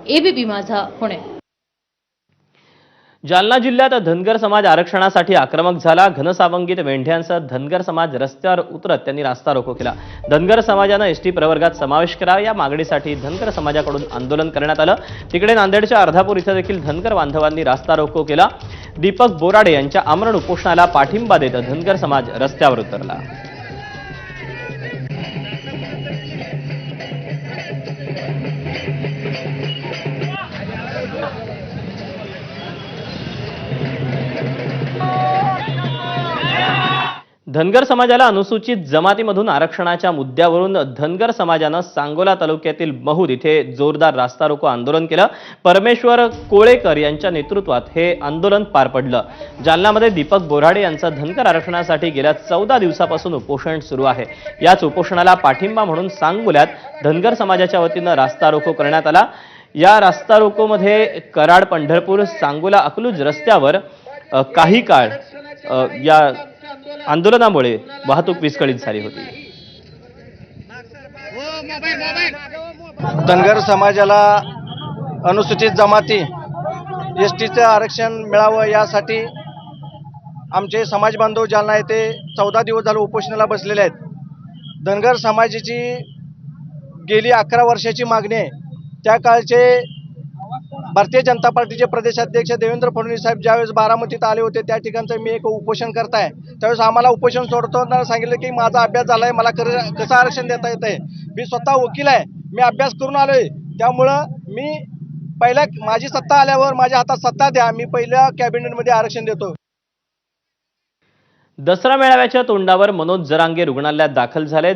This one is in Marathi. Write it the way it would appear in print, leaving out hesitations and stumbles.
एबीपी माझा पुणे। जालना जिल्ह्यात धनगर समाज आरक्षणासाठी आक्रमक झाला। घनसावंगीत मेंढ्यांसह धनगर समाज रस्त्यावर उतरत त्यांनी रास्ता रोको केला। धनगर समाजाने एसटी प्रवर्गात समावेश करा या मागणीसाठी धनगर समाजाकडून आंदोलन करण्यात आलं। तिकडे नांदेडच्या अर्धापूर इथं देखील धनगर बांधवांनी रास्ता रोको केला। दीपक बोराडे यांच्या आमरण उपोषणाला पाठिंबा देत धनगर समाज रस्त्यावर उतरला। धनगर समाजाला अनुसूचित जमातीमधून आरक्षणाच्या मुद्द्यावरून धनगर समाजानं सांगोला तालुक्यातील महूद इथे जोरदार रास्ता रोको आंदोलन केलं। परमेश्वर कोळेकर यांच्या नेतृत्वात हे आंदोलन पार पडलं। जालन्यामध्ये दीपक बोराडे यांचं धनगर आरक्षणासाठी गेल्या 14 दिवसापासून उपोषण सुरू आहे। याच उपोषणाला पाठिंबा म्हणून सांगोल्यात धनगर समाजाच्या वतीनं रास्ता रोको करण्यात आला। या रास्ता रोकोमध्ये कराड, पंढरपूर, सांगोला, अकलूज रस्त्यावर काही काळ या आंदोलनामुळे वाहतूक विस्कळीत झाली होती। धनगर समाजाला अनुसूचित जमाती एसटीचं आरक्षण मिळावं यासाठी आमचे समाज बांधव जालना येथे 14 दिवस झाले उपोषणाला बसलेले आहेत। धनगर समाजाची गेली 11 वर्षाची मागणी आहे। त्या काळचे भारतीय जनता पार्टीचे प्रदेशाध्यक्ष देवेंद्र फडणवीस साहेब ज्यावेळेस बारामतीत आले होते त्या ठिकाणचं मी एक उपोषण करताय त्यावेळेस आम्हाला उपोषण सोडताना सांगितलं की माझा अभ्यास झालाय, मला कसं आरक्षण देता येतंय। मी स्वतः वकील आहे, मी अभ्यास करून आलोय, त्यामुळं मी पहिल्या माझी सत्ता आल्यावर माझ्या हातात सत्ता द्या, मी पहिल्या कॅबिनेटमध्ये आरक्षण देतो। दसरा मेळाव्याच्या तोंडावर मनोज जरांगे रुग्णालयात दाखल झाले।